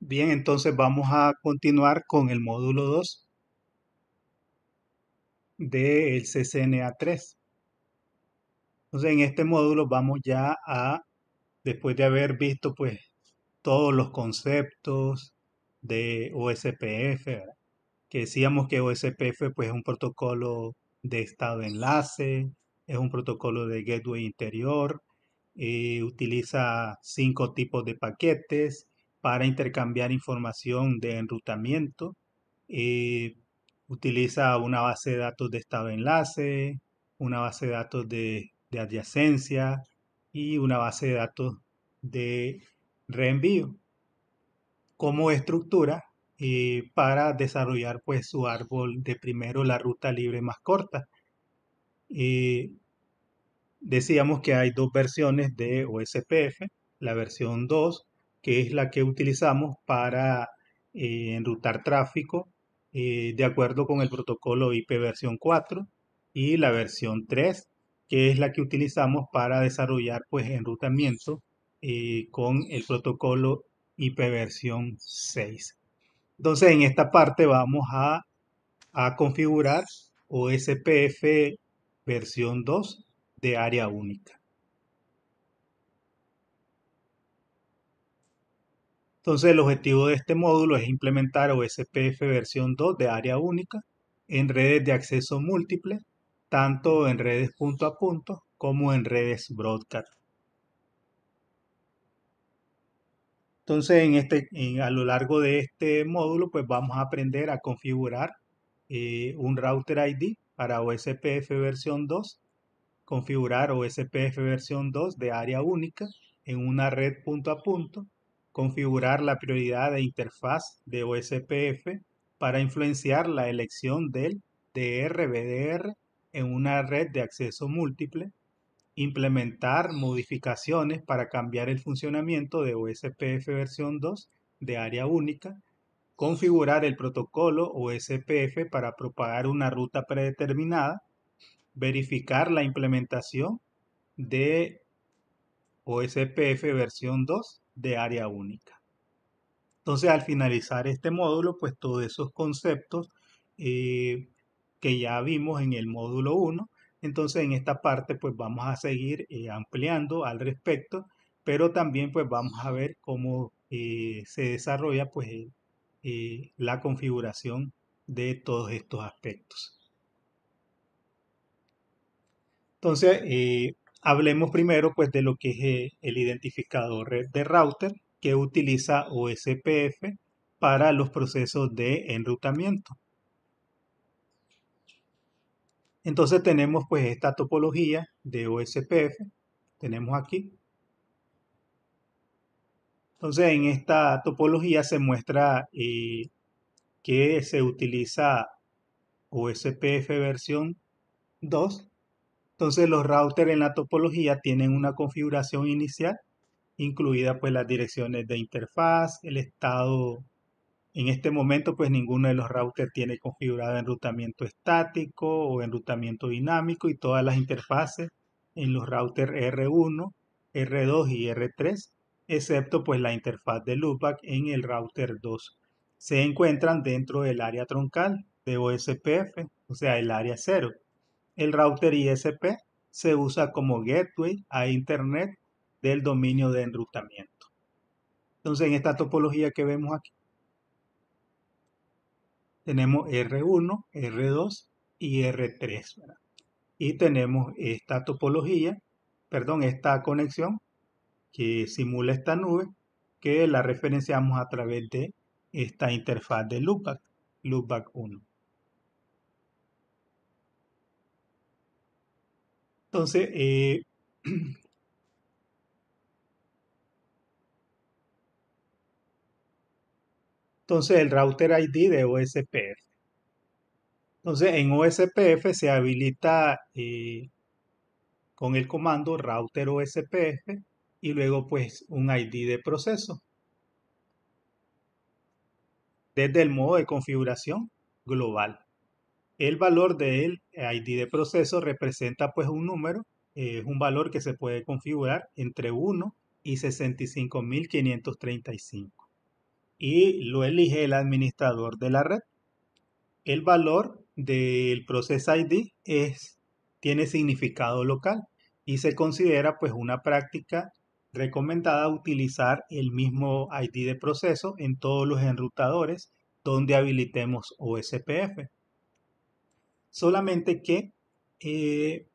Bien, entonces vamos a continuar con el módulo 2 del CCNA3. Entonces, en este módulo vamos ya después de haber visto pues todos los conceptos de OSPF, ¿verdad? Que decíamos que OSPF pues es un protocolo de estado de enlace, es un protocolo de gateway interior, utiliza 5 tipos de paquetes para intercambiar información de enrutamiento. eh, Utiliza una base de datos de estado de enlace, una base de datos de adyacencia y una base de datos de reenvío como estructura para desarrollar pues su árbol de primero la ruta libre más corta. Eh, Decíamos que hay dos versiones de OSPF, la versión 2, que es la que utilizamos para enrutar tráfico de acuerdo con el protocolo IP versión 4, y la versión 3, que es la que utilizamos para desarrollar pues enrutamiento con el protocolo IP versión 6. Entonces en esta parte vamos a configurar OSPF versión 2 de área única. Entonces el objetivo de este módulo es implementar OSPF versión 2 de área única en redes de acceso múltiple, tanto en redes punto a punto como en redes broadcast. Entonces a lo largo de este módulo pues vamos a aprender a configurar un router ID para OSPF versión 2, configurar OSPF versión 2 de área única en una red punto a punto, configurar la prioridad de interfaz de OSPF para influenciar la elección del DR-BDR en una red de acceso múltiple, implementar modificaciones para cambiar el funcionamiento de OSPF versión 2 de área única, configurar el protocolo OSPF para propagar una ruta predeterminada, verificar la implementación de OSPF versión 2 de área única. Entonces, al finalizar este módulo, pues todos esos conceptos eh, que ya vimos en el módulo 1, entonces en esta parte pues vamos a seguir ampliando al respecto, pero también pues vamos a ver cómo se desarrolla pues la configuración de todos estos aspectos. Entonces, hablemos primero pues de lo que es el identificador red de router que utiliza OSPF para los procesos de enrutamiento. Entonces tenemos pues esta topología de OSPF, tenemos aquí. Entonces en esta topología se muestra que se utiliza OSPF versión 2. Entonces los routers en la topología tienen una configuración inicial incluida pues las direcciones de interfaz, el estado. En este momento pues ninguno de los routers tiene configurado enrutamiento estático o enrutamiento dinámico, y todas las interfaces en los routers R1, R2 y R3, excepto pues la interfaz de loopback en el router 2, se encuentran dentro del área troncal de OSPF, o sea el área 0. El router ISP se usa como gateway a Internet del dominio de enrutamiento. Entonces, en esta topología que vemos aquí, tenemos R1, R2 y R3, ¿verdad? Y tenemos esta topología, perdón, esta conexión que simula esta nube, que la referenciamos a través de esta interfaz de loopback, loopback 1. Entonces, entonces el router ID de OSPF. Entonces, en OSPF se habilita con el comando router OSPF y luego pues un ID de proceso. Desde el modo de configuración global, el valor del ID de proceso representa pues un número, es un valor que se puede configurar entre 1 y 65.535. y lo elige el administrador de la red. El valor del Process ID tiene significado local y se considera pues una práctica recomendada utilizar el mismo ID de proceso en todos los enrutadores donde habilitemos OSPF. Solamente que eh,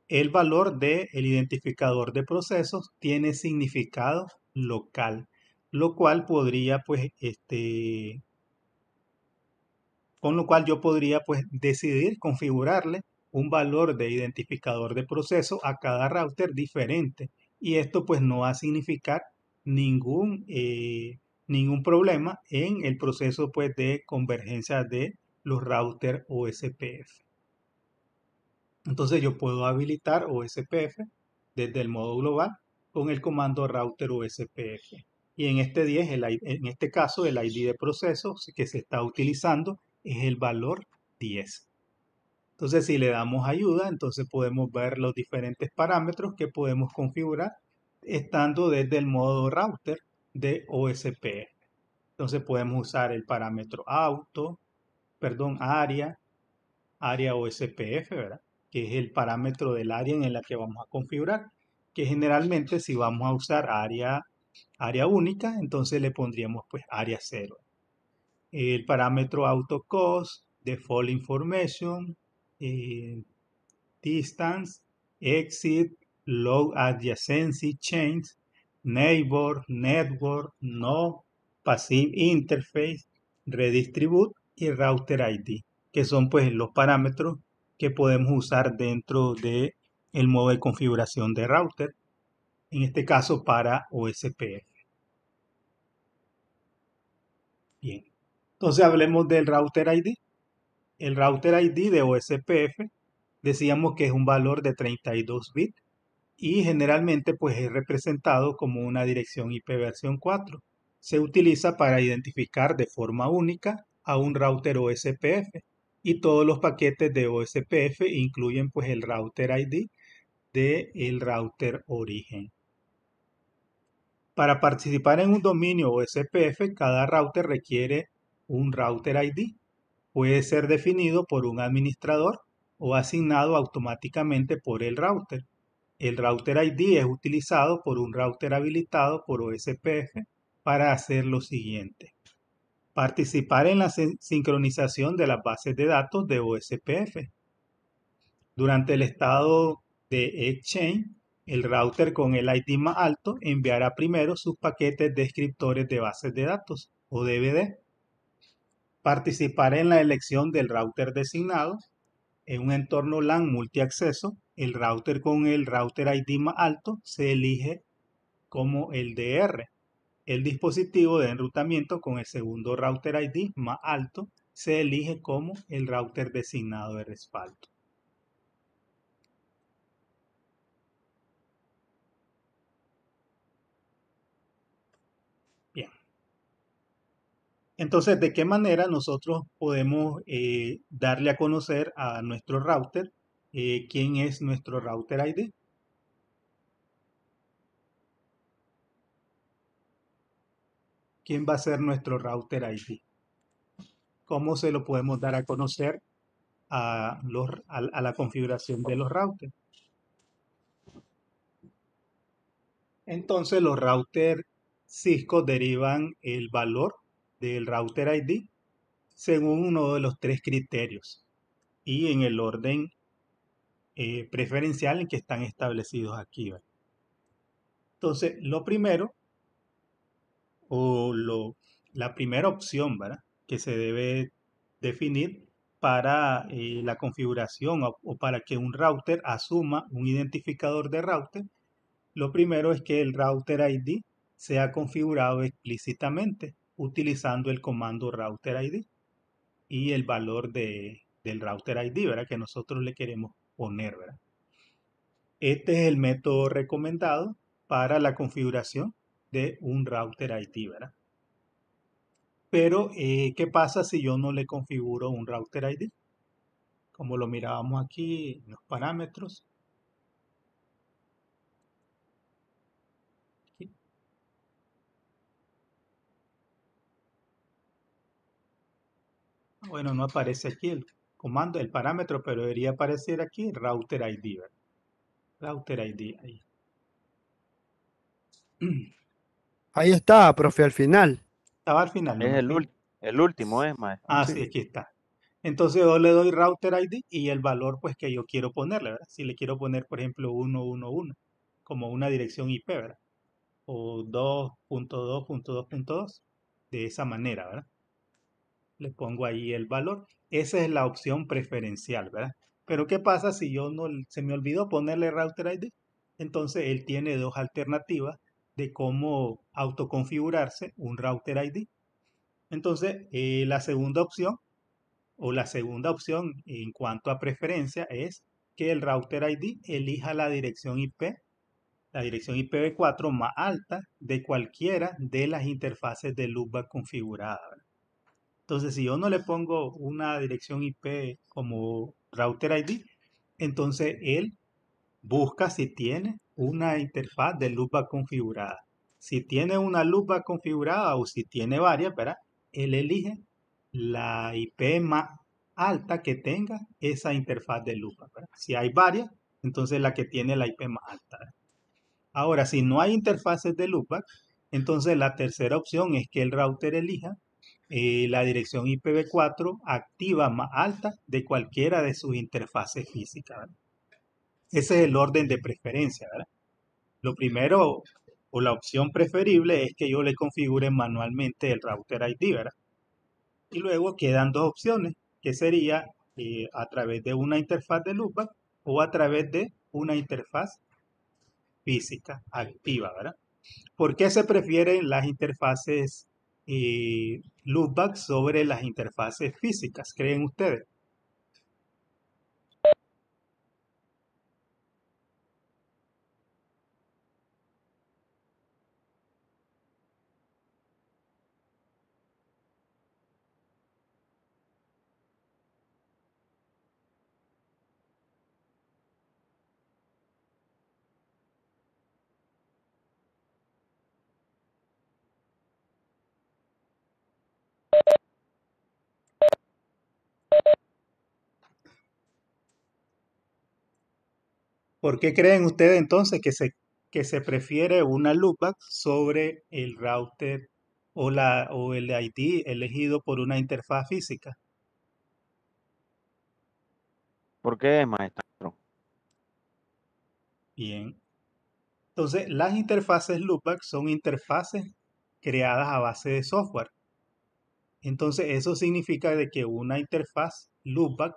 el valor del identificador de procesos tiene significado local, lo cual podría pues con lo cual yo podría pues decidir configurarle un valor de identificador de proceso a cada router diferente, y esto pues no va a significar ningún, ningún problema en el proceso pues de convergencia de los routers OSPF. Entonces yo puedo habilitar OSPF desde el modo global con el comando router OSPF. Y en este 10, en este caso, el ID de proceso que se está utilizando es el valor 10. Entonces, si le damos ayuda, entonces podemos ver los diferentes parámetros que podemos configurar estando desde el modo router de OSPF. Entonces podemos usar el parámetro área OSPF, ¿verdad? Que es el parámetro del área en la que vamos a configurar, que generalmente si vamos a usar área única, entonces le pondríamos pues área 0. El parámetro AutoCost, Default Information, eh, Distance, Exit, Log Adjacency Change, Neighbor, Network, No, Passive Interface, Redistribute y Router ID, que son pues los parámetros que podemos usar dentro de el modo de configuración de router, en este caso para OSPF. Bien, entonces hablemos del Router ID. El Router ID de OSPF decíamos que es un valor de 32 bits y generalmente pues es representado como una dirección IP versión 4. Se utiliza para identificar de forma única a un router OSPF, y todos los paquetes de OSPF incluyen pues el Router ID del router origen. Para participar en un dominio OSPF, cada router requiere un Router ID. Puede ser definido por un administrador o asignado automáticamente por el router. El Router ID es utilizado por un router habilitado por OSPF para hacer lo siguiente: participar en la sincronización de las bases de datos de OSPF. Durante el estado de Exchange, el router con el ID más alto enviará primero sus paquetes descriptores de bases de datos o DVD. Participar en la elección del router designado. En un entorno LAN multiacceso, el router con el Router ID más alto se elige como el DR. El dispositivo de enrutamiento con el segundo Router ID más alto se elige como el router designado de respaldo. Bien. Entonces, ¿de qué manera nosotros podemos darle a conocer a nuestro router quién es nuestro Router ID? ¿Quién va a ser nuestro Router ID? ¿Cómo se lo podemos dar a conocer a la configuración de los routers? Entonces, los routers Cisco derivan el valor del Router ID según uno de los tres criterios y en el orden preferencial en que están establecidos aquí, ¿verdad? Entonces, lo primero o la primera opción, ¿verdad?, que se debe definir para la configuración o para que un router asuma un identificador de router, lo primero es que el Router ID sea configurado explícitamente utilizando el comando Router ID y el valor del Router ID, ¿verdad?, que nosotros le queremos poner, ¿verdad? Este es el método recomendado para la configuración de un Router ID, ¿verdad? Pero, ¿qué pasa si yo no le configuro un Router ID? Como lo mirábamos aquí en los parámetros. Bueno, no aparece aquí el comando, el parámetro, pero debería aparecer aquí router ID, ¿verdad? Router ID ahí. Ahí está, profe, al final. Estaba al final, no Es me fijé. el último, maestro. Ah, Sí. sí, aquí está. Entonces yo le doy router ID y el valor pues que yo quiero ponerle, ¿verdad? Si le quiero poner, por ejemplo, 111 como una dirección IP, ¿verdad? O 2.2.2.2, de esa manera, ¿verdad? Le pongo ahí el valor. Esa es la opción preferencial, ¿verdad? Pero ¿qué pasa si yo no se me olvidó ponerle router ID? Entonces él tiene dos alternativas de cómo autoconfigurarse un router ID. Entonces, la segunda opción o la segunda opción en cuanto a preferencia es que el router ID elija la dirección IPv4 más alta de cualquiera de las interfaces de loopback configuradas. Entonces, si yo no le pongo una dirección IP como router ID, entonces él busca si tiene una interfaz de loopback configurada. Si tiene una loopback configurada o si tiene varias, ¿verdad? Él elige la IP más alta que tenga esa interfaz de loopback, ¿verdad? Si hay varias, entonces la que tiene la IP más alta, ¿verdad? Ahora, si no hay interfaces de loopback, entonces la tercera opción es que el router elija la dirección IPv4 activa más alta de cualquiera de sus interfaces físicas, ¿verdad? Ese es el orden de preferencia, ¿verdad? Lo primero o la opción preferible es que yo le configure manualmente el router ID, ¿verdad? Y luego quedan dos opciones, que sería a través de una interfaz de loopback o a través de una interfaz física activa, ¿verdad? ¿Por qué se prefieren las interfaces loopback sobre las interfaces físicas, creen ustedes? ¿Por qué creen ustedes entonces que se prefiere una loopback sobre el router o el ID elegido por una interfaz física? ¿Por qué, maestro? Bien. Entonces, las interfaces loopback son interfaces creadas a base de software. Entonces, eso significa de que una interfaz loopback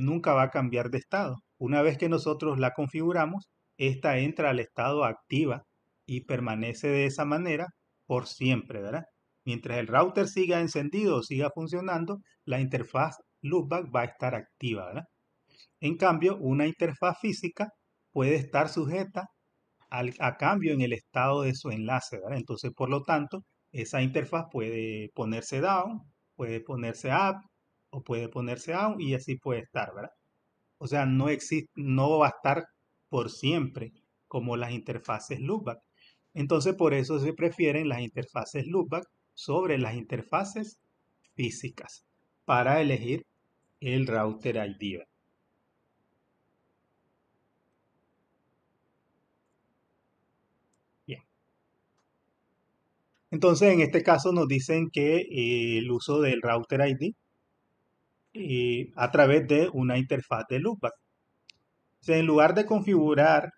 nunca va a cambiar de estado. Una vez que nosotros la configuramos, esta entra al estado activa y permanece de esa manera por siempre, ¿verdad? Mientras el router siga encendido o siga funcionando, la interfaz loopback va a estar activa, ¿verdad? En cambio, una interfaz física puede estar sujeta a cambio en el estado de su enlace, ¿verdad? Entonces, por lo tanto, esa interfaz puede ponerse down, puede ponerse up o puede ponerse down y así puede estar, ¿verdad? O sea, no existe, no va a estar por siempre como las interfaces loopback. Entonces, por eso se prefieren las interfaces loopback sobre las interfaces físicas para elegir el router ID. Bien. Entonces, en este caso nos dicen que el uso del router ID a través de una interfaz de loopback. O sea, en lugar de confiar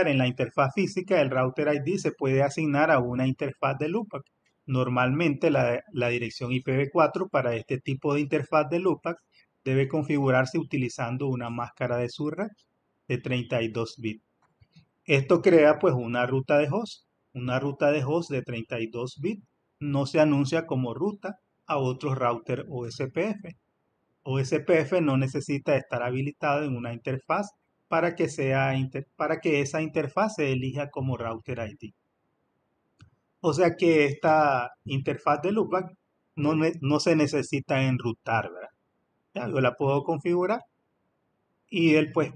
en la interfaz física, el router ID se puede asignar a una interfaz de loopback. Normalmente la dirección IPv4 para este tipo de interfaz de loopback debe configurarse utilizando una máscara de Surratt de 32 bits. Esto crea pues una ruta de host. Una ruta de host de 32 bits no se anuncia como ruta a otros router OSPF. OSPF no necesita estar habilitado en una interfaz para que esa interfaz se elija como router ID. O sea que esta interfaz de loopback no se necesita enrutar, ¿verdad? Ya, yo la puedo configurar y él pues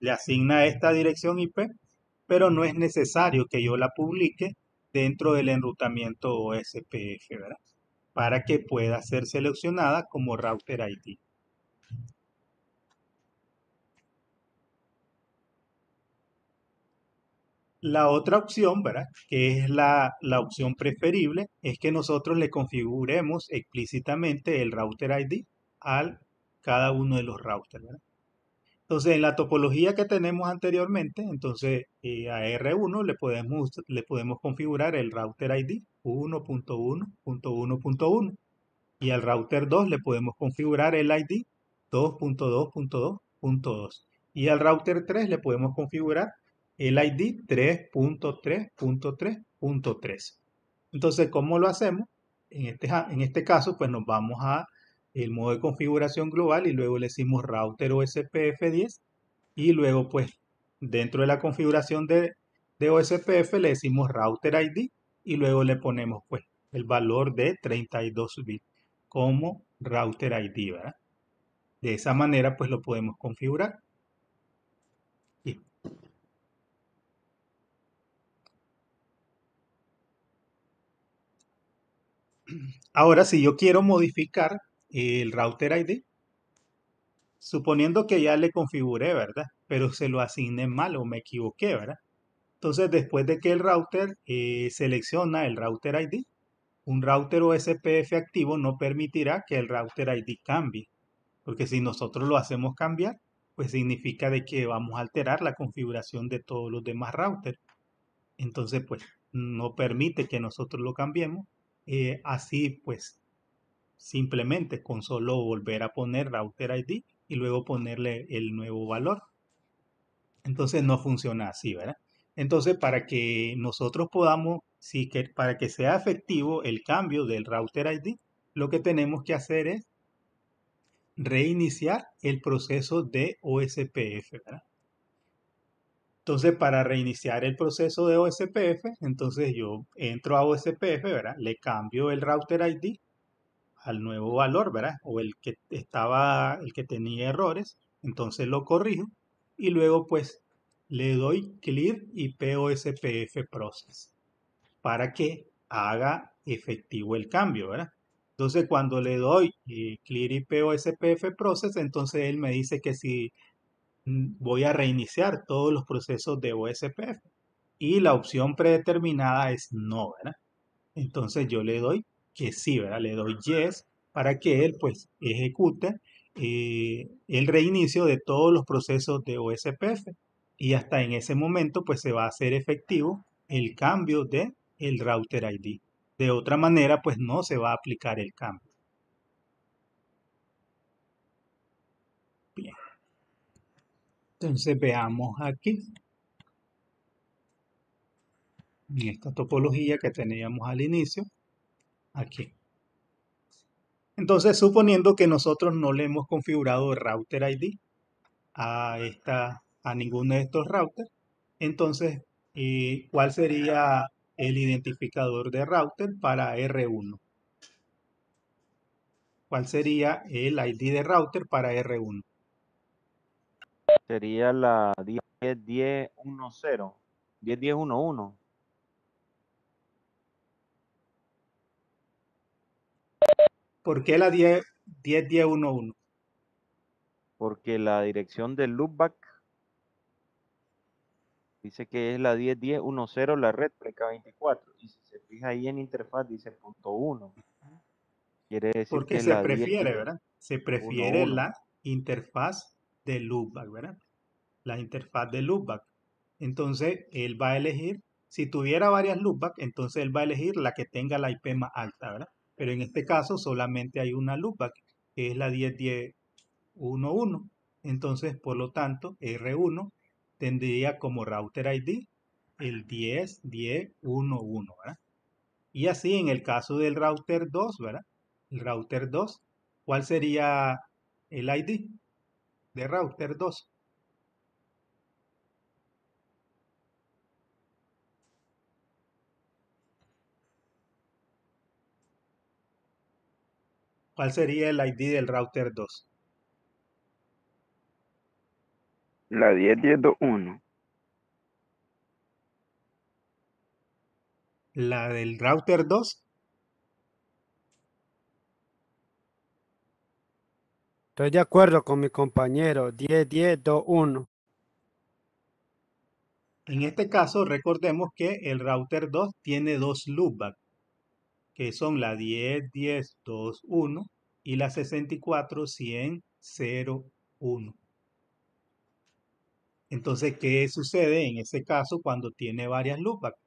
le asigna esta dirección IP, pero no es necesario que yo la publique dentro del enrutamiento OSPF, ¿verdad? para que pueda ser seleccionada como Router ID. La otra opción, ¿verdad? Que es la opción preferible, es que nosotros le configuremos explícitamente el Router ID a cada uno de los routers, ¿verdad? Entonces, en la topología que tenemos anteriormente, entonces a R1 le podemos configurar el router ID 1.1.1.1 y al router 2 le podemos configurar el ID 2.2.2.2 y al router 3 le podemos configurar el ID 3.3.3.3. Entonces, ¿cómo lo hacemos? En este caso, pues nos vamos a el modo de configuración global y luego le decimos router OSPF 10 y luego pues dentro de la configuración de OSPF le decimos router ID y luego le ponemos pues el valor de 32 bits como router ID, ¿verdad? De esa manera pues lo podemos configurar. Bien. Ahora si yo quiero modificar el router ID, suponiendo que ya le configuré, ¿verdad? Pero se lo asigné mal o me equivoqué, ¿verdad? Entonces después de que el router selecciona el router ID, un router OSPF activo no permitirá que el router ID cambie, porque si nosotros lo hacemos cambiar, pues significa de que vamos a alterar la configuración de todos los demás routers. Entonces, pues no permite que nosotros lo cambiemos. Así, pues simplemente con solo volver a poner router ID y luego ponerle el nuevo valor. Entonces no funciona así, ¿verdad? Entonces, para que nosotros podamos, para que sea efectivo el cambio del router ID, lo que tenemos que hacer es reiniciar el proceso de OSPF, ¿verdad? Entonces, para reiniciar el proceso de OSPF, entonces yo entro a OSPF, ¿verdad? Le cambio el router ID al nuevo valor, ¿verdad? O el que tenía errores, entonces lo corrijo y luego pues le doy clear IP OSPF process para que haga efectivo el cambio, ¿verdad? Entonces cuando le doy clear IP OSPF process, entonces él me dice que si voy a reiniciar todos los procesos de OSPF y la opción predeterminada es no, ¿verdad? Entonces yo le doy que sí, ¿verdad? Le doy yes para que él pues ejecute el reinicio de todos los procesos de OSPF y hasta en ese momento pues se va a hacer efectivo el cambio de el router ID. De otra manera pues no se va a aplicar el cambio. Bien. Entonces veamos aquí en esta topología que teníamos al inicio, aquí. Entonces suponiendo que nosotros no le hemos configurado el router ID a ninguno de estos routers. Entonces, ¿cuál sería el identificador de router para R1? ¿Cuál sería el ID de router para R1? Sería la 10.10.1.0, 10.10.1.1, ¿Por qué la 10.10.1.1? porque la dirección del loopback dice que es la 10.10.1.0, la red PK24. Y si se fija ahí en interfaz dice .1. Quiere decir Porque que es se la prefiere, ¿verdad? Se prefiere 10.10.1.1. la interfaz de loopback, ¿verdad? La interfaz de loopback. Entonces, él va a elegir, si tuviera varias loopback, entonces él va a elegir la que tenga la IP más alta, ¿verdad? Pero en este caso solamente hay una loopback, que es la 10.10.1.1. Entonces, por lo tanto, R1 tendría como router ID el 10.10.1.1, ¿verdad? Y así en el caso del router 2, ¿verdad? El router 2, ¿cuál sería el ID de router 2? ¿Cuál sería el ID del router 2? La 10.10.2.1. La del router 2, Estoy de acuerdo con mi compañero. 10-10-2-1. En este caso, recordemos que el router 2 tiene dos loopbacks, que son la 10-10-2-1 y la 64-100-0-1. Entonces, ¿qué sucede en ese caso cuando tiene varias loopbacks?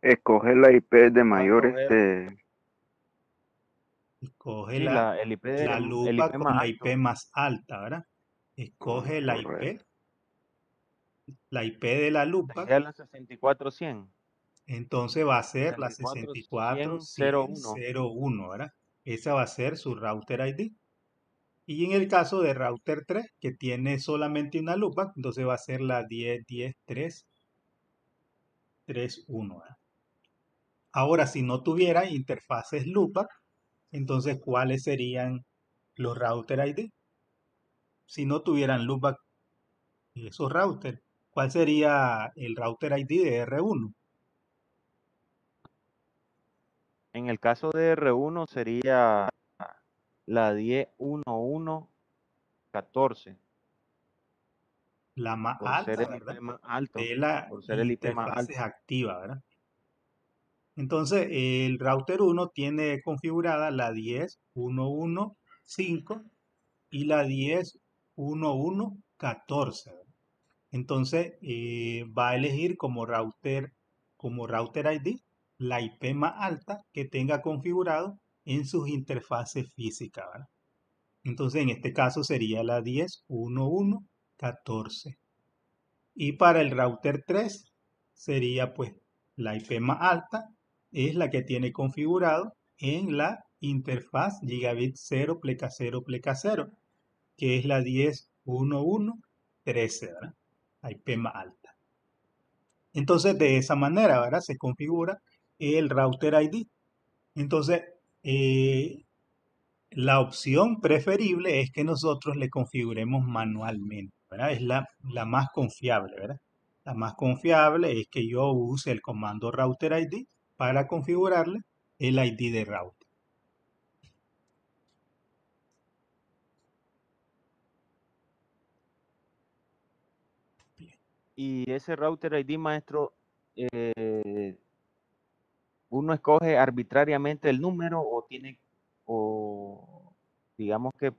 Escoge la IP de Va a mayor escoger, Escoge sí, el IP, la el loopback IP con más la IP alto. más alta, ¿verdad? Ah, Escoge correcto. la IP de la loopback, Sería la 64-100. entonces va a ser la 64-100-01. 64-100-01, ¿verdad? Esa va a ser su router ID. Y en el caso de router 3, que tiene solamente una loopback, entonces va a ser la 10.10.3.3.1, ¿verdad? Ahora, si no tuviera interfaces loopback, entonces, ¿cuáles serían los router ID? Si no tuvieran loopback esos routers, ¿cuál sería el router ID de R1? En el caso de R1 sería la 10.11.14, La más por ser alta, el ¿verdad? IP más alto, De la por ser el IP más interfaces alto. activa, ¿verdad? Entonces, el router 1 tiene configurada la 10.1.1.5 y la 10.1.1.14, ¿verdad? Entonces, va a elegir como router ID la IP más alta que tenga configurado en sus interfaces físicas, ¿verdad? Entonces, en este caso sería la 10.1.1.14. Y para el router 3 sería pues la IP más alta, es la que tiene configurado en la interfaz gigabit 0 pleca 0 pleca 0, que es la 10.1.1.13, ¿verdad? La IP más alta. Entonces, de esa manera, ¿verdad? Se configura el router ID. Entonces, eh, la opción preferible es que nosotros le configuremos manualmente, ¿verdad? Es la más confiable, ¿verdad? La más confiable es que yo use el comando router ID para configurarle el ID de router. Y ese router ID, maestro, eh, uno escoge arbitrariamente el número o digamos que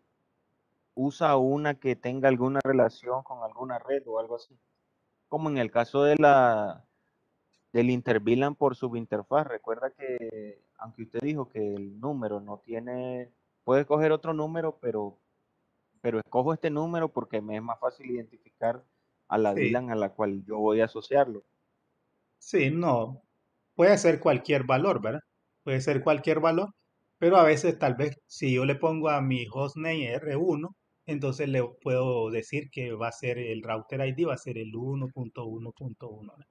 usa una que tenga alguna relación con alguna red o algo así. Como en el caso del interVLAN por subinterfaz. Recuerda que, aunque usted dijo que el número no tiene, puede escoger otro número, pero escojo este número porque me es más fácil identificar a la Sí, VLAN a la cual yo voy a asociarlo. sí, no. Puede ser cualquier valor, ¿verdad? Puede ser cualquier valor, pero a veces tal vez si yo le pongo a mi hostname R1, entonces le puedo decir que va a ser el router ID, va a ser el 1.1.1, ¿verdad?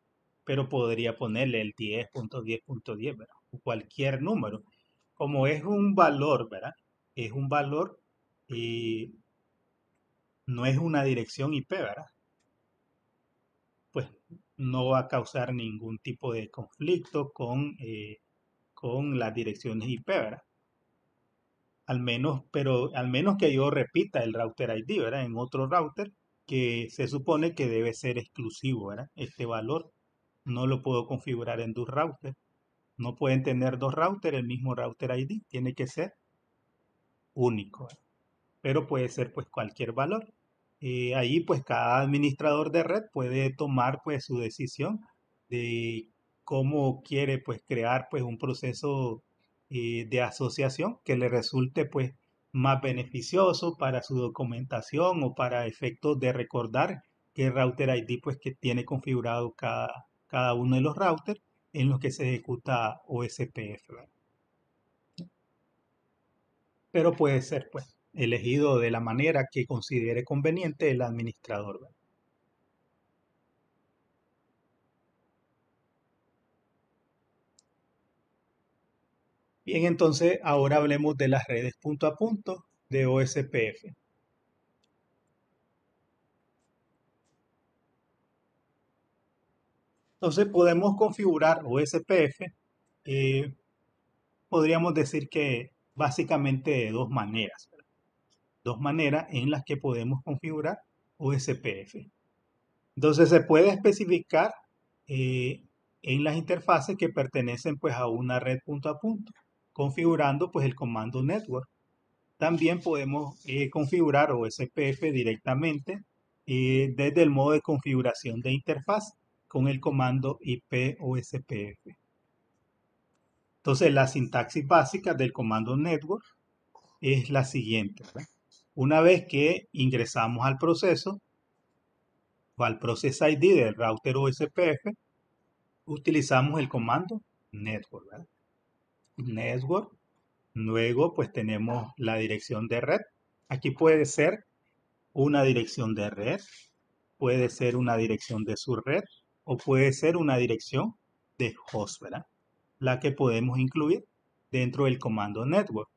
Pero podría ponerle el 10.10.10, ¿verdad? O cualquier número. Como es un valor, ¿verdad? Es un valor y no es una dirección IP, ¿verdad? Pues no va a causar ningún tipo de conflicto con las direcciones IP, ¿verdad? Pero al menos que yo repita el router ID, ¿verdad? En otro router que se supone que debe ser exclusivo, ¿verdad? Este valor no lo puedo configurar en dos routers. No pueden tener dos routers el mismo router ID, tiene que ser único, ¿verdad? Pero puede ser pues cualquier valor. Ahí pues cada administrador de red puede tomar pues su decisión de cómo quiere pues crear pues un proceso de asociación que le resulte pues más beneficioso para su documentación o para efectos de recordar qué router ID pues que tiene configurado cada uno de los routers en los que se ejecuta OSPF, ¿verdad? Pero puede ser pues elegido de la manera que considere conveniente el administrador, ¿verdad? Bien, entonces ahora hablemos de las redes punto a punto de OSPF. Entonces podemos configurar OSPF, eh, podríamos decir que básicamente de dos maneras, ¿verdad? dos maneras en las que podemos configurar OSPF. Entonces se puede especificar en las interfaces que pertenecen pues a una red punto a punto, configurando pues el comando network. También podemos configurar OSPF directamente desde el modo de configuración de interfaz con el comando IP OSPF. Entonces la sintaxis básica del comando network es la siguiente, ¿verdad? Una vez que ingresamos al proceso o al process ID del router OSPF, utilizamos el comando network, ¿verdad? Network. Luego pues tenemos la dirección de red. Aquí puede ser una dirección de red, puede ser una dirección de subred o puede ser una dirección de host, ¿verdad? La que podemos incluir dentro del comando network.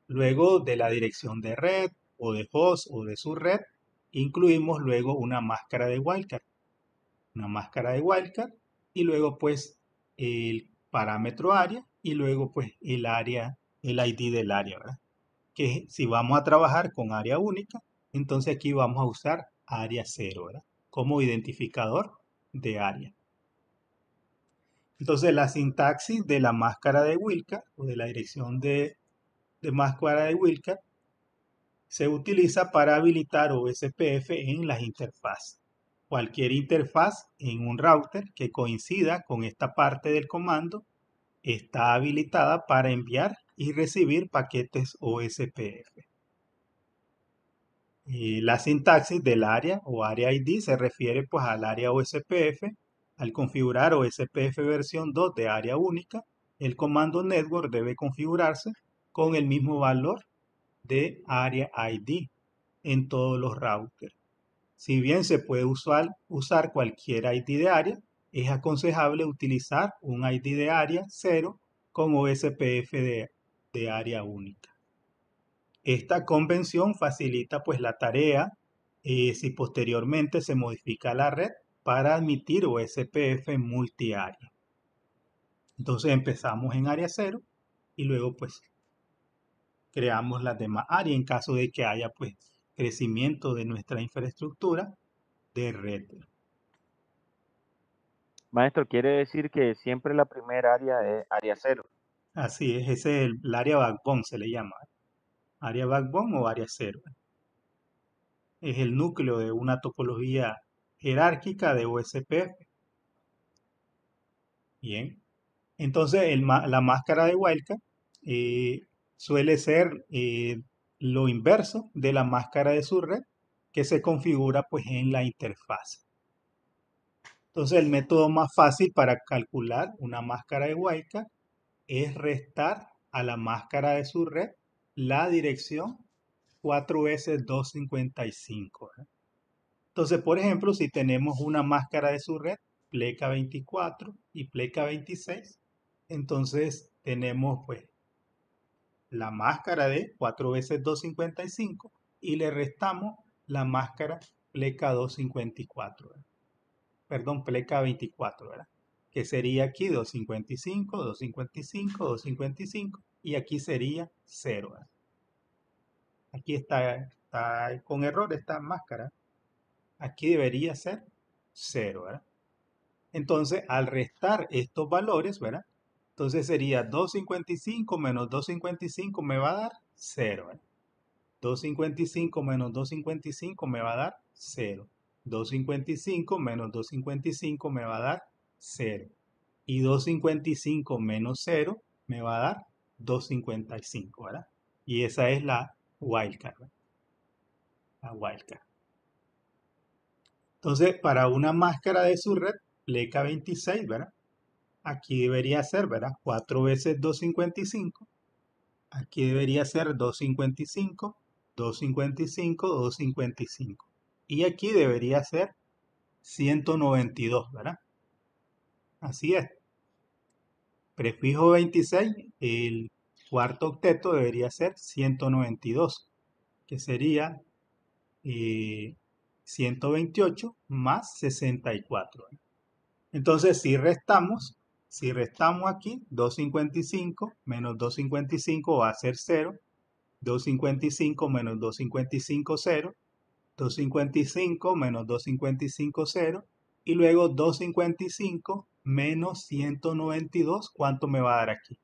Luego de la dirección de red o de host o de subred, incluimos luego una máscara de wildcard. Una máscara de wildcard y luego pues el parámetro área y luego pues el área, el ID del área, ¿verdad? Que si vamos a trabajar con área única, entonces aquí vamos a usar área 0, ¿verdad? Como identificador de área. Entonces la sintaxis de la máscara de wildcard o de la dirección de máscara de wildcard se utiliza para habilitar OSPF en las interfaces. Cualquier interfaz en un router que coincida con esta parte del comando está habilitada para enviar y recibir paquetes OSPF. La sintaxis del área o área ID se refiere pues al área OSPF. Al configurar OSPF versión 2 de área única, el comando network debe configurarse con el mismo valor de área ID en todos los routers. Si bien se puede usar cualquier ID de área, es aconsejable utilizar un ID de área 0 con OSPF de área única. Esta convención facilita pues la tarea si posteriormente se modifica la red para admitir OSPF multiárea. Entonces empezamos en área 0 y luego pues creamos las demás áreas en caso de que haya pues crecimiento de nuestra infraestructura de red. Maestro, quiere decir que siempre la primera área es área 0. Así es, ese es el área backbone, se le llama. Área backbone o área 0. Es el núcleo de una topología jerárquica de OSPF. Bien. Entonces la máscara de wildcard suele ser lo inverso de la máscara de subred que se configura pues en la interfaz. Entonces el método más fácil para calcular una máscara de wildcard es restar a la máscara de subred la dirección 4S255. Entonces, por ejemplo, si tenemos una máscara de subred, pleca 24 y pleca 26, entonces tenemos pues la máscara de 4S255 y le restamos la máscara pleca 254, ¿verdad? Perdón, pleca 24, ¿verdad? Que sería aquí 255, 255, 255 y aquí sería 0, ¿verdad? Aquí está con error esta máscara. Aquí debería ser 0, ¿verdad? Entonces, al restar estos valores, ¿verdad? Entonces sería 255 menos 255 me va a dar 0, ¿verdad? 255 menos 255 me va a dar 0. 255 menos 255 me va a dar 0. Y 255 menos 0 me va a dar 255, ¿verdad? Y esa es la wildcard, ¿verdad? La wildcard. Entonces, para una máscara de subred, pleca 26, ¿verdad? Aquí debería ser, ¿verdad? 4 veces 255. Aquí debería ser 255, 255, 255. Y aquí debería ser 192, ¿verdad? Así es. Prefijo 26, el cuarto octeto debería ser 192, que sería 128 más 64. Entonces, si restamos aquí, 255 menos 255 va a ser 0. 255 menos 255, 0. 255 menos 255, 0. Y luego 255 menos 192, ¿cuánto me va a dar aquí?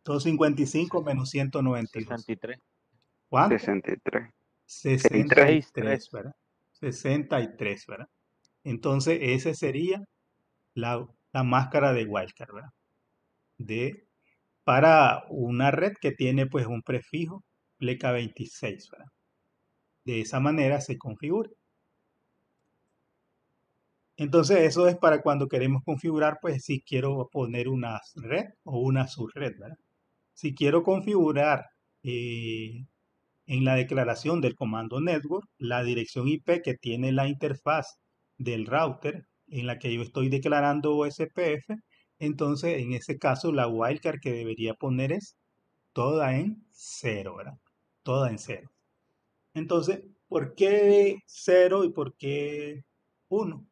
255 menos 192. 63. ¿Cuánto? 63. 63, ¿verdad? 63, ¿verdad? Entonces, ese sería la máscara de wildcard, ¿verdad? Para una red que tiene pues un prefijo pleca 26, ¿verdad? De esa manera se configura. Entonces, eso es para cuando queremos configurar, pues si quiero poner una red o una subred, ¿verdad? Si quiero configurar en la declaración del comando network la dirección IP que tiene la interfaz del router en la que yo estoy declarando OSPF, entonces en ese caso la wildcard que debería poner es toda en 0, ¿verdad? Toda en 0. Entonces, ¿por qué 0 y por qué 1?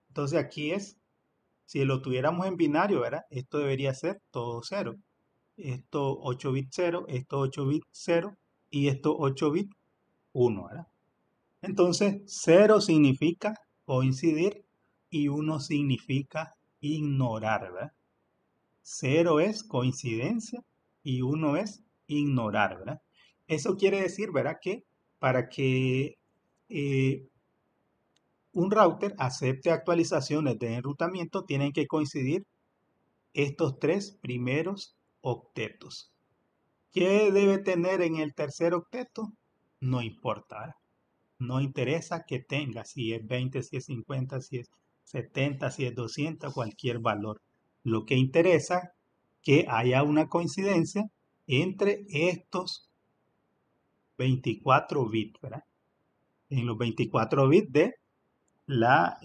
Entonces aquí es, si lo tuviéramos en binario, ¿verdad? Esto debería ser todo 0. Esto 8 bit 0, esto 8 bit 0 y esto 8 bit 1, ¿verdad? Entonces, 0 significa coincidir y 1 significa ignorar, ¿verdad? 0 es coincidencia y 1 es ignorar, ¿verdad? Eso quiere decir, ¿verdad? Que para que un router acepte actualizaciones de enrutamiento, tienen que coincidir estos tres primeros octetos. ¿Qué debe tener en el tercer octeto? No importa, ¿verdad? No interesa que tenga, si es 20, si es 50, si es 70, si es 200, cualquier valor. Lo que interesa que haya una coincidencia entre estos 24 bits, ¿verdad? En los 24 bits de la,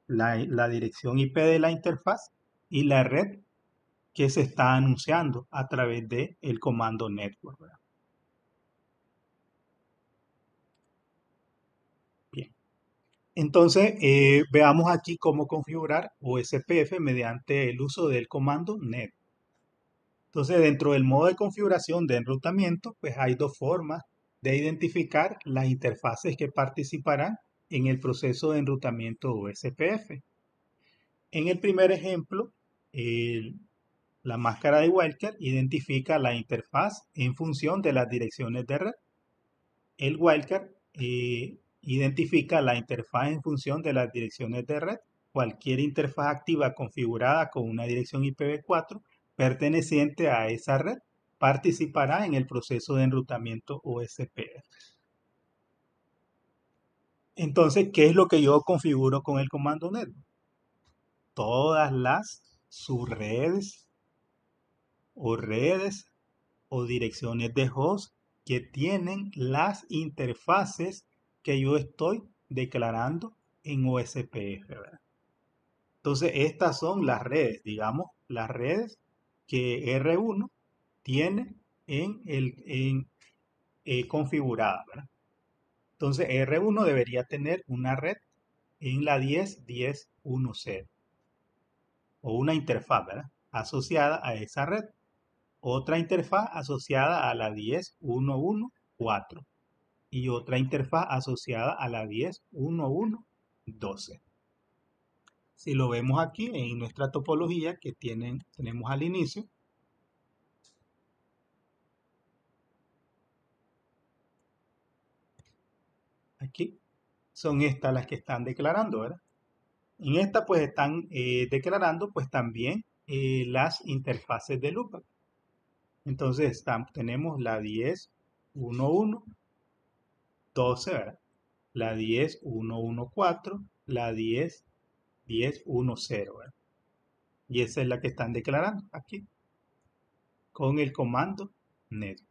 la dirección IP de la interfaz y la red que se está anunciando a través del comando network, ¿verdad? Bien. Entonces, veamos aquí cómo configurar OSPF mediante el uso del comando net. Entonces, dentro del modo de configuración de enrutamiento, pues hay dos formas de identificar las interfaces que participarán en el proceso de enrutamiento OSPF. En el primer ejemplo, la máscara de wildcard identifica la interfaz en función de las direcciones de red. El wildcard identifica la interfaz en función de las direcciones de red. Cualquier interfaz activa configurada con una dirección IPv4 perteneciente a esa red participará en el proceso de enrutamiento OSPF. Entonces, ¿qué es lo que yo configuro con el comando network? Todas las subredes o redes o direcciones de host que tienen las interfaces que yo estoy declarando en OSPF, ¿verdad? Entonces, estas son las redes, digamos, las redes que R1 tiene configurada, ¿verdad? Entonces, R1 debería tener una red en la 10.10.1.0 o una interfaz, ¿verdad? Asociada a esa red. Otra interfaz asociada a la 10.1.1.4 y otra interfaz asociada a la 10.1.1.12. Si lo vemos aquí en nuestra topología que tenemos al inicio, aquí son estas las que están declarando, ¿verdad? En esta pues están declarando pues también las interfaces de loopback. Entonces tenemos la 10.1.1.12, ¿verdad? La 10.1.1.4, la 10.10.1.0, ¿verdad? Y esa es la que están declarando aquí con el comando network.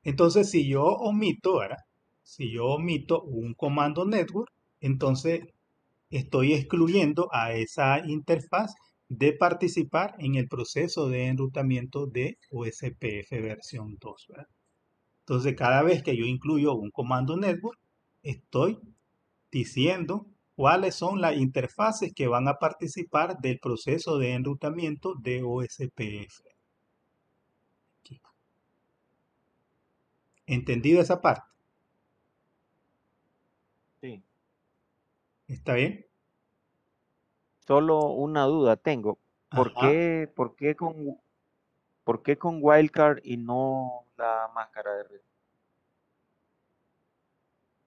Entonces, si yo omito, ¿verdad? Si yo omito un comando network, entonces estoy excluyendo a esa interfaz de participar en el proceso de enrutamiento de OSPF versión 2, ¿verdad? Entonces, cada vez que yo incluyo un comando network, estoy diciendo cuáles son las interfaces que van a participar del proceso de enrutamiento de OSPF. Aquí. ¿Entendido esa parte? Sí. ¿Está bien? Solo una duda tengo. ¿Por Ajá. qué, por qué con, por qué con Wildcard y no la máscara de red?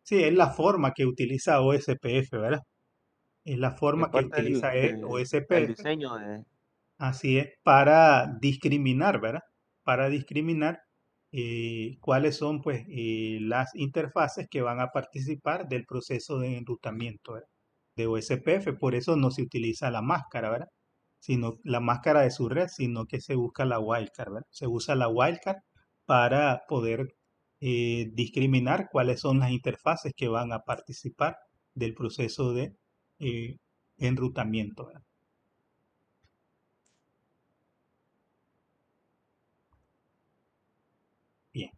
Sí, es la forma que utiliza OSPF, ¿verdad? Es la Es forma que parte utiliza del OSPF. diseño de... Así es, para discriminar, ¿verdad? Para discriminar cuáles son, pues, las interfaces que van a participar del proceso de enrutamiento, ¿verdad? De OSPF. Por eso no se utiliza la máscara, ¿verdad? Sino la máscara de su red, sino que se busca la wildcard, ¿verdad? Se usa la wildcard para poder discriminar cuáles son las interfaces que van a participar del proceso de eh, enrutamiento, ¿verdad? Bien.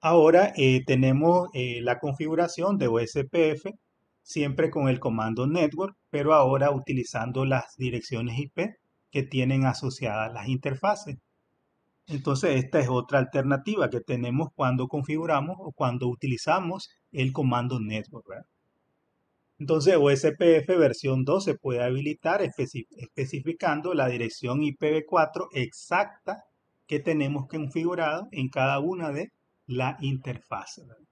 Ahora tenemos la configuración de OSPF siempre con el comando network, pero ahora utilizando las direcciones IP que tienen asociadas las interfaces. Entonces esta es otra alternativa que tenemos cuando configuramos o cuando utilizamos el comando network, ¿verdad? Entonces OSPF versión 2 se puede habilitar especificando la dirección IPv4 exacta que tenemos configurado en cada una de las interfaces, ¿verdad?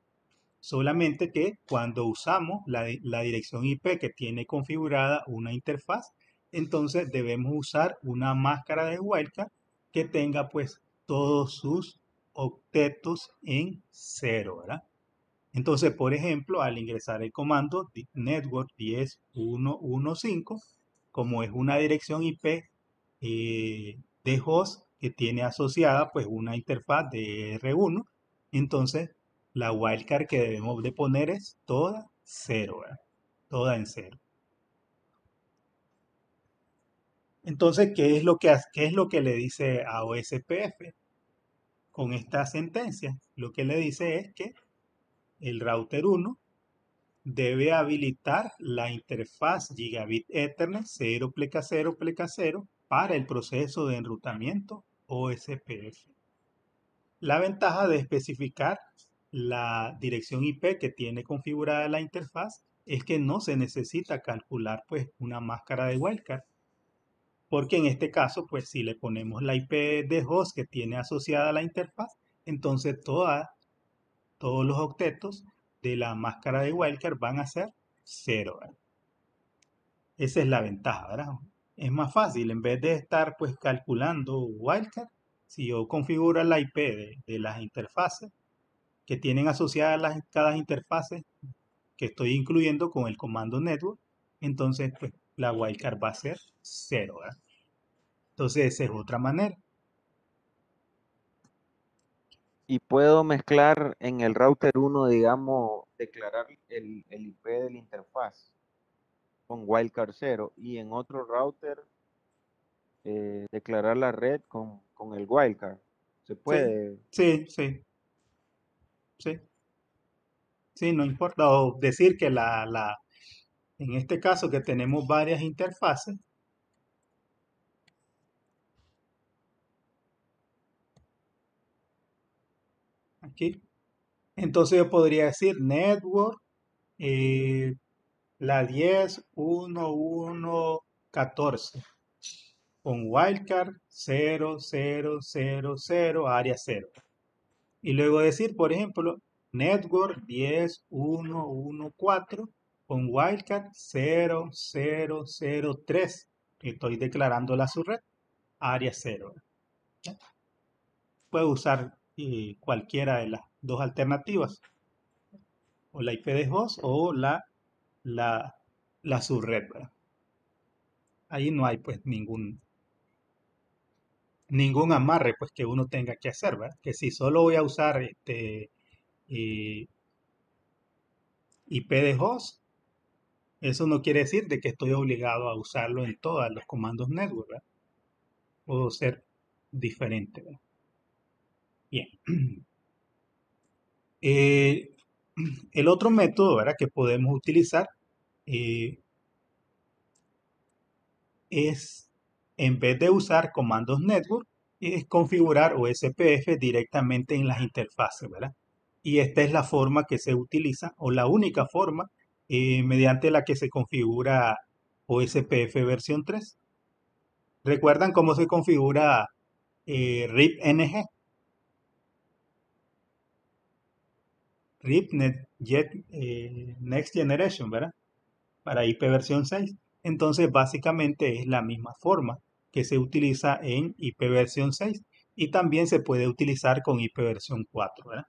Solamente que cuando usamos la dirección IP que tiene configurada una interfaz, entonces debemos usar una máscara de wildcard que tenga pues todos sus octetos en cero, ¿verdad? Entonces, por ejemplo, al ingresar el comando network 10.1.1.5, como es una dirección IP de host que tiene asociada pues una interfaz de R1, entonces la wildcard que debemos de poner es toda cero, ¿verdad? Toda en cero. Entonces, qué es lo que le dice a OSPF con esta sentencia? Lo que le dice es que el router 1 debe habilitar la interfaz Gigabit Ethernet 0 pleca 0 pleca 0 para el proceso de enrutamiento OSPF. La ventaja de especificar la dirección IP que tiene configurada la interfaz es que no se necesita calcular pues una máscara de wildcard, porque en este caso pues si le ponemos la IP de host que tiene asociada la interfaz, entonces todos los octetos de la máscara de wildcard van a ser 0, ¿verdad? Esa es la ventaja, ¿verdad? Es más fácil, en vez de estar pues calculando wildcard, si yo configuro la IP de las interfaces que tienen asociadas cada interfaces que estoy incluyendo con el comando network, entonces pues la wildcard va a ser 0, ¿verdad? Entonces esa es otra manera. Y puedo mezclar en el router 1, digamos, declarar el IP de la interfaz con wildcard 0 y en otro router declarar la red con el wildcard. Se Sí, puede. sí, sí, sí, sí, no importa. O decir que en este caso que tenemos varias interfaces, aquí, entonces yo podría decir network, eh, la 10.1.1.14 con wildcard 0.0.0.0 área 0. Y luego decir, por ejemplo, network 10.1.1.4 con wildcard 0.0.0.3. Estoy declarando la subred área 0. ¿Ya? Puedo usar cualquiera de las dos alternativas, o la IP de host o la, la subred, ¿verdad? Ahí no hay pues ningún amarre pues que uno tenga que hacer, ¿verdad? Que si solo voy a usar eh, IP de host, eso no quiere decir de que estoy obligado a usarlo en todos los comandos network, ¿verdad? Puedo ser diferente, ¿verdad? Bien. Eh, el otro método, ¿verdad? Que podemos utilizar es, en vez de usar comandos network, es configurar OSPF directamente en las interfaces, ¿verdad? Y esta es la forma que se utiliza, o la única forma, mediante la que se configura OSPF versión 3. ¿Recuerdan cómo se configura RIP-NG? Next Generation, ¿verdad? Para IP versión 6. Entonces, básicamente es la misma forma que se utiliza en IP versión 6 y también se puede utilizar con IP versión 4, ¿verdad?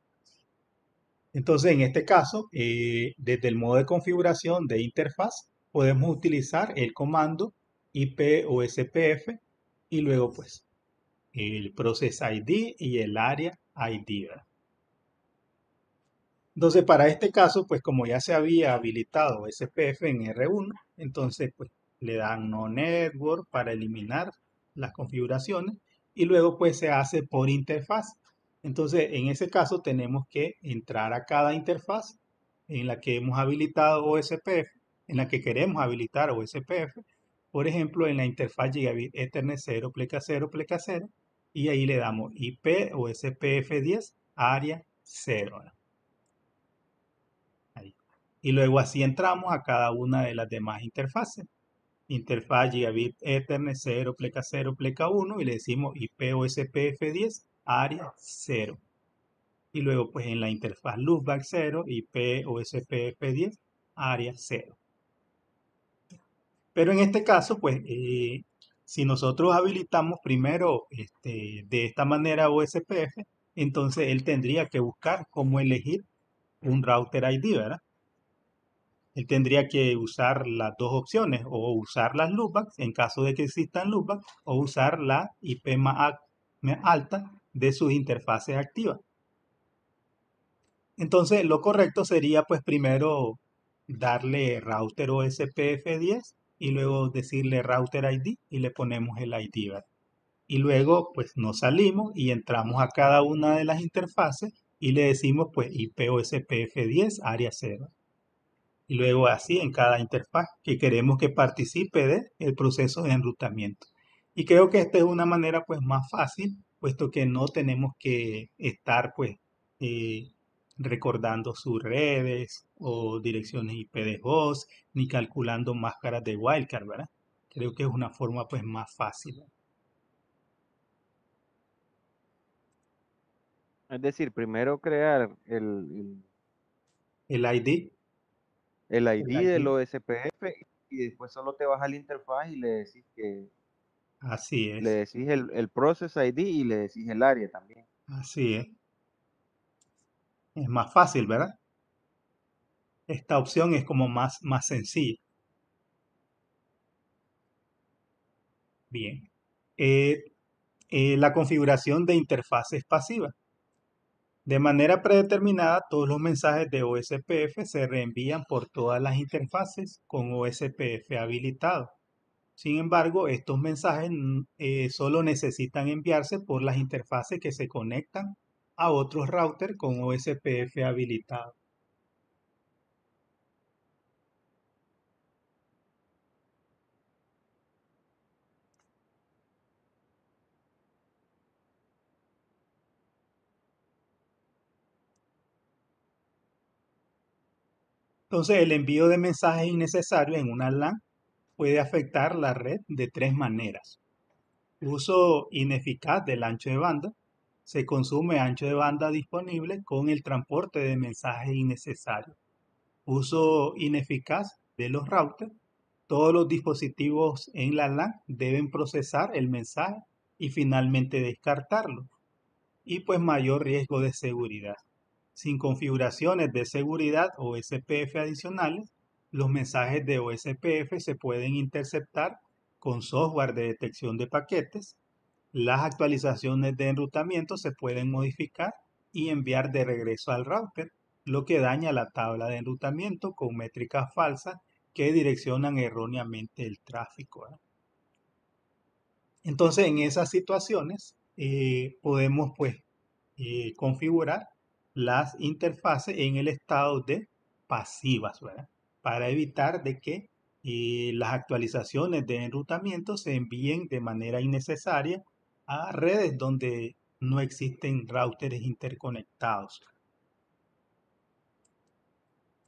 Entonces, en este caso, desde el modo de configuración de interfaz, podemos utilizar el comando IP OSPF y luego, pues, el Process ID y el Area ID, ¿verdad? Entonces, para este caso, pues como ya se había habilitado SPF en R1, entonces pues le dan No Network para eliminar las configuraciones y luego pues se hace por interfaz. Entonces, en ese caso tenemos que entrar a cada interfaz en la que hemos habilitado OSPF, en la que queremos habilitar OSPF, por ejemplo, en la interfaz Gigabit Ethernet 0, pleca 0, pleca 0, y ahí le damos IP OSPF 10, área 0. Ahí. Y luego así entramos a cada una de las demás interfaces. Interfaz Gigabit Ethernet 0, pleca 0, pleca 1 y le decimos IP OSPF 10, área 0. Y luego pues en la interfaz Loopback 0, IP OSPF 10, área 0. Pero en este caso pues si nosotros habilitamos primero de esta manera OSPF, entonces él tendría que buscar cómo elegir un router ID, ¿verdad? Él tendría que usar las dos opciones, o usar las loopbacks en caso de que existan loopbacks, o usar la IP más alta de sus interfaces activas. Entonces, lo correcto sería, pues, primero darle router OSPF 10 y luego decirle router ID y le ponemos el ID, ¿verdad? Y luego, pues, nos salimos y entramos a cada una de las interfaces y le decimos, pues, IP OSPF 10, área 0. Y luego así en cada interfaz que queremos que participe de el proceso de enrutamiento. Y creo que esta es una manera pues más fácil, puesto que no tenemos que estar pues eh, recordando sus redes o direcciones IP de host, ni calculando máscaras de wildcard, ¿verdad? Creo que es una forma pues más fácil. Es decir, primero crear el, El ID, el el ID del ID, OSPF y después solo te vas a la interfaz y así le es, decís el Process ID y le decís el área también. así es. Es más fácil, ¿verdad? Esta opción es como más sencilla. Bien. Eh, la configuración de interfaces pasivas. De manera predeterminada, todos los mensajes de OSPF se reenvían por todas las interfaces con OSPF habilitado. Sin embargo, estos mensajes solo necesitan enviarse por las interfaces que se conectan a otros routers con OSPF habilitado. Entonces, el envío de mensajes innecesarios en una LAN puede afectar la red de tres maneras. Uso ineficaz del ancho de banda. Se consume ancho de banda disponible con el transporte de mensajes innecesarios. Uso ineficaz de los routers. Todos los dispositivos en la LAN deben procesar el mensaje y finalmente descartarlo. Y pues mayor riesgo de seguridad. Sin configuraciones de seguridad o SPF adicionales, los mensajes de OSPF se pueden interceptar con software de detección de paquetes. Las actualizaciones de enrutamiento se pueden modificar y enviar de regreso al router, lo que daña la tabla de enrutamiento con métricas falsas que direccionan erróneamente el tráfico, ¿verdad? Entonces, en esas situaciones podemos pues configurar las interfaces en el estado de pasivas, ¿verdad? para evitar de que las actualizaciones de enrutamiento se envíen de manera innecesaria a redes donde no existen routers interconectados.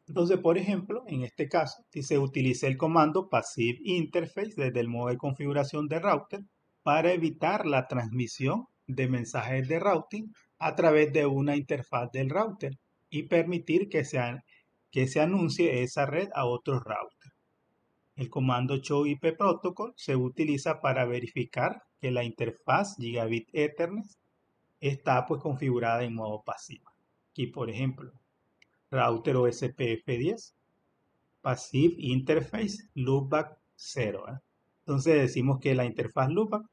Entonces, por ejemplo, en este caso, si se utiliza el comando passive interface desde el modo de configuración de router para evitar la transmisión de mensajes de routing a través de una interfaz del router y permitir que se anuncie esa red a otros routers. El comando show IP protocol se utiliza para verificar que la interfaz Gigabit Ethernet está pues configurada en modo pasivo. Aquí, por ejemplo, router OSPF10, Passive Interface Loopback 0. Entonces decimos que la interfaz Loopback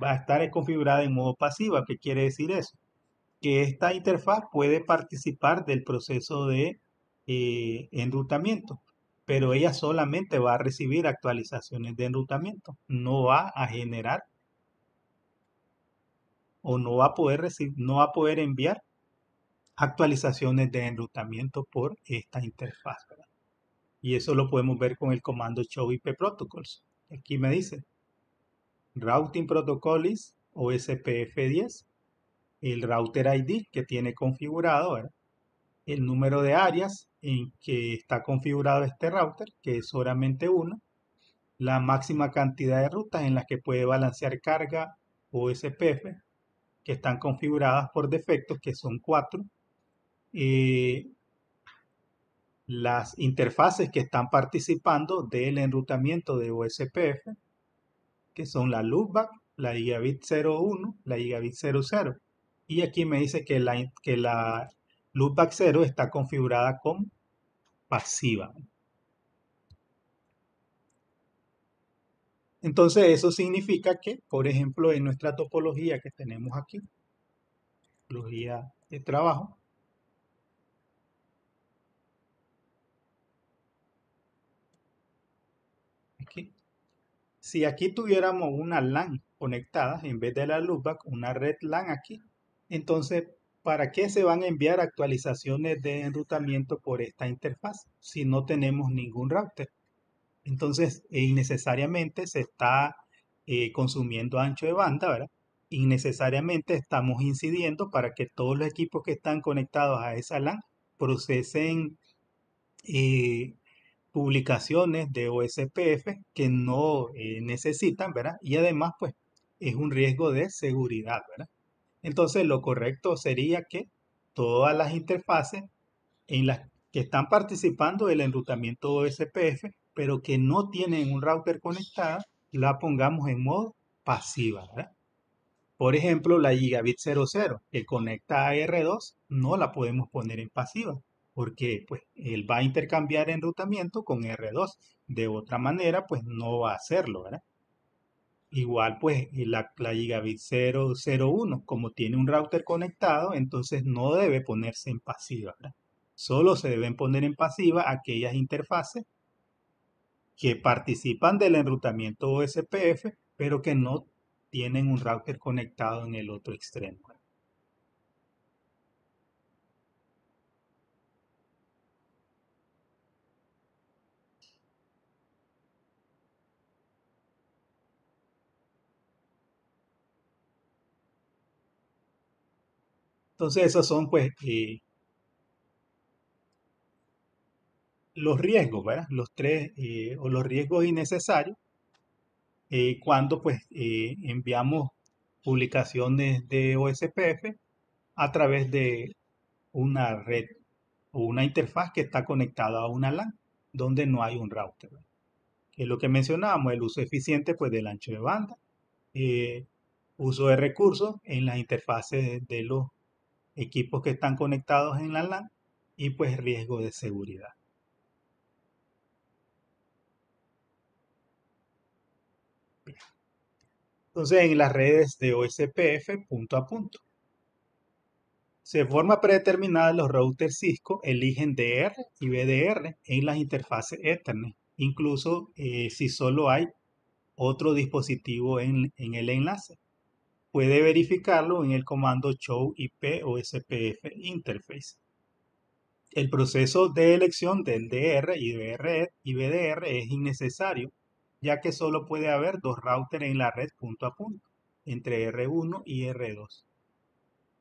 va a estar configurada en modo pasiva. ¿Qué quiere decir eso? Que esta interfaz puede participar del proceso de enrutamiento, pero ella solamente va a recibir actualizaciones de enrutamiento, no va a generar o no va a poder no va a poder enviar actualizaciones de enrutamiento por esta interfaz, ¿verdad? Y eso lo podemos ver con el comando show IP protocols. Aquí me dice routing protocol is OSPF10, el router ID que tiene configurado, ¿verdad? El número de áreas en que está configurado este router, que es solamente uno, la máxima cantidad de rutas en las que puede balancear carga OSPF, que están configuradas por defecto, que son 4, las interfaces que están participando del enrutamiento de OSPF, que son la loopback, la gigabit 01, la gigabit 00. Y aquí me dice que la loopback 0 está configurada como pasiva. Entonces eso significa que, por ejemplo, en nuestra topología que tenemos aquí, topología de trabajo, aquí, si aquí tuviéramos una LAN conectada, en vez de la loopback, una red LAN aquí, entonces, ¿para qué se van a enviar actualizaciones de enrutamiento por esta interfaz si no tenemos ningún router? Entonces, innecesariamente se está consumiendo ancho de banda, ¿verdad? Innecesariamente estamos incidiendo para que todos los equipos que están conectados a esa LAN procesen eh, publicaciones de OSPF que no necesitan, ¿verdad? Y además, pues, es un riesgo de seguridad, ¿verdad? Entonces, lo correcto sería que todas las interfaces en las que están participando del enrutamiento OSPF, pero que no tienen un router conectada, la pongamos en modo pasiva, ¿verdad? Por ejemplo, la Gigabit 00 que conecta a R2, no la podemos poner en pasiva, porque pues él va a intercambiar enrutamiento con R2. De otra manera, pues no va a hacerlo, ¿verdad? Igual, pues la Gigabit 001, como tiene un router conectado, entonces no debe ponerse en pasiva, ¿verdad? Solo se deben poner en pasiva aquellas interfaces que participan del enrutamiento OSPF, pero que no tienen un router conectado en el otro extremo. Entonces esos son pues los riesgos, ¿verdad? Los tres o los riesgos innecesarios cuando pues enviamos publicaciones de OSPF a través de una red o una interfaz que está conectada a una LAN donde no hay un router, ¿verdad? Que es lo que mencionábamos, el uso eficiente pues del ancho de banda, eh, uso de recursos en las interfaces de los equipos que están conectados en la LAN y pues riesgo de seguridad. Entonces, en las redes de OSPF punto a punto, se forma predeterminada, los routers Cisco eligen DR y BDR en las interfaces Ethernet, incluso si solo hay otro dispositivo en el enlace. Puede verificarlo en el comando show IP OSPF interface. el proceso de elección del DR y BDR es innecesario, ya que solo puede haber dos routers en la red punto a punto, entre R1 y R2.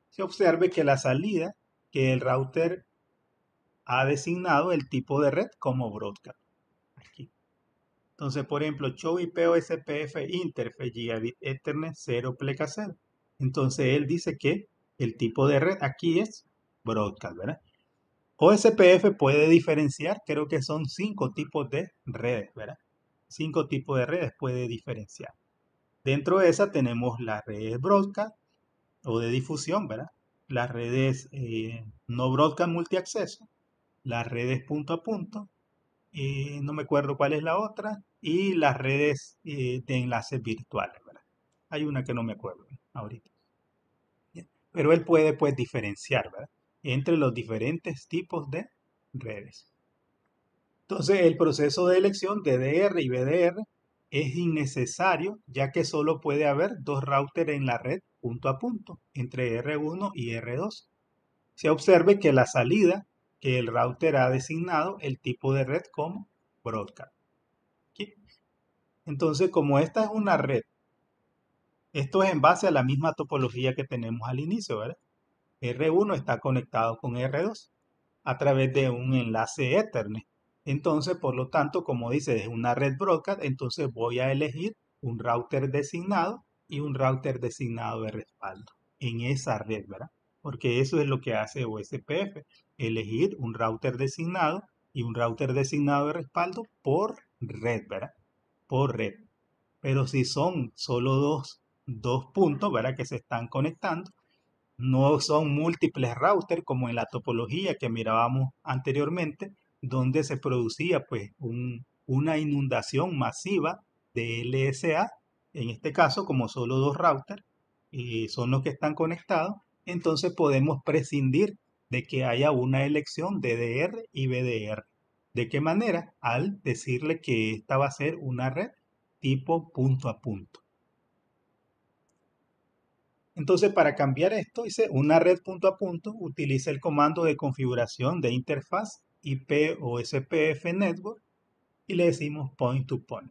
Se observe que la salida, que el router ha designado el tipo de red como broadcast. Aquí. Entonces, por ejemplo, show IP OSPF interface gigabit Ethernet 0 pleca 0. Entonces, él dice que el tipo de red aquí es broadcast, ¿verdad? OSPF puede diferenciar, creo que son 5 tipos de redes, ¿verdad? 5 tipos de redes puede diferenciar. Dentro de esa tenemos las redes broadcast o de difusión, ¿verdad? Las redes no broadcast multiacceso, las redes punto a punto, no me acuerdo cuál es la otra, y las redes de enlaces virtuales, ¿verdad? Hay una que no me acuerdo ahorita. Bien. Pero él puede pues diferenciar, ¿verdad? Entre los diferentes tipos de redes. Entonces, el proceso de elección de DR y BDR es innecesario, ya que solo puede haber dos routers en la red punto a punto, entre R1 y R2. Se observe que la salida, que el router ha designado el tipo de red como broadcast. ¿Sí? Entonces, como esta es una red, esto es en base a la misma topología que tenemos al inicio, ¿verdad? R1 está conectado con R2 a través de un enlace Ethernet. Entonces, por lo tanto, como dice, es una red broadcast, entonces voy a elegir un router designado y un router designado de respaldo en esa red, ¿verdad? Porque eso es lo que hace OSPF, elegir un router designado y un router designado de respaldo por red, ¿verdad? Por red. Pero si son solo dos puntos, ¿verdad? Que se están conectando, no son múltiples routers como en la topología que mirábamos anteriormente, donde se producía pues una inundación masiva de LSA. En este caso, como solo dos routers son los que están conectados, entonces podemos prescindir de que haya una elección de DR y BDR. ¿De qué manera? Al decirle que esta va a ser una red tipo punto a punto. Entonces, para cambiar esto, dice una red punto a punto, utiliza el comando de configuración de interfaz IP o SPF Network y le decimos point to point.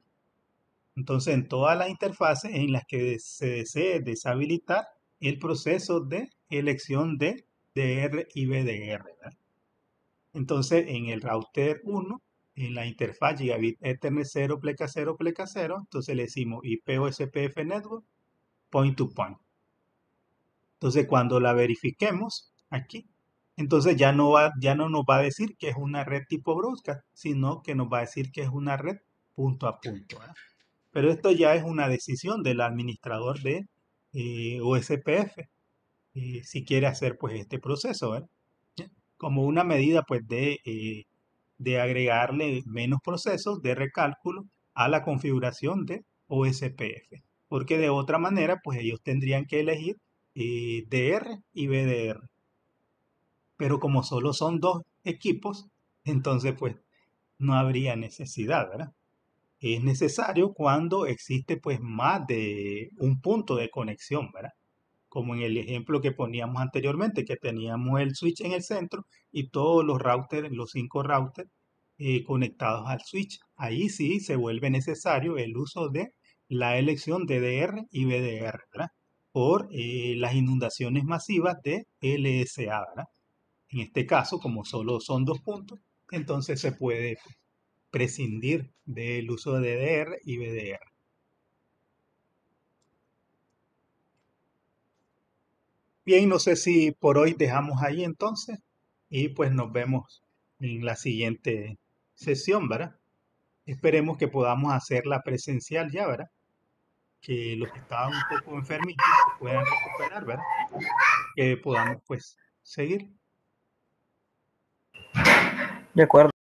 Entonces, en todas las interfaces en las que se desee deshabilitar el proceso de elección de DR y BDR, ¿verdad? Entonces, en el router 1, en la interfaz Gigabit Ethernet 0 pleca 0 pleca 0, entonces le decimos IP o SPF Network point to point. Entonces, cuando la verifiquemos aquí, entonces ya no nos va a decir que es una red tipo broadcast, sino que nos va a decir que es una red punto a punto, ¿verdad? Pero esto ya es una decisión del administrador de OSPF, si quiere hacer pues este proceso, ¿verdad? ¿Ya? Como una medida pues de agregarle menos procesos de recálculo a la configuración de OSPF. Porque de otra manera, pues ellos tendrían que elegir DR y BDR. Pero como solo son dos equipos, entonces pues no habría necesidad, ¿verdad? Es necesario cuando existe pues más de un punto de conexión, ¿verdad? Como en el ejemplo que poníamos anteriormente, que teníamos el switch en el centro y todos los routers, los 5 routers conectados al switch. Ahí sí se vuelve necesario el uso de la elección de DR y BDR, ¿verdad? Por las inundaciones masivas de LSA, ¿verdad? En este caso, como solo son dos puntos, entonces se puede prescindir del uso de DDR y BDR. Bien, no sé si por hoy dejamos ahí entonces y pues nos vemos en la siguiente sesión, ¿verdad? Esperemos que podamos hacerla presencial ya, ¿verdad? Que los que estaban un poco enfermitos se puedan recuperar, ¿verdad? Que podamos pues seguir. De acuerdo.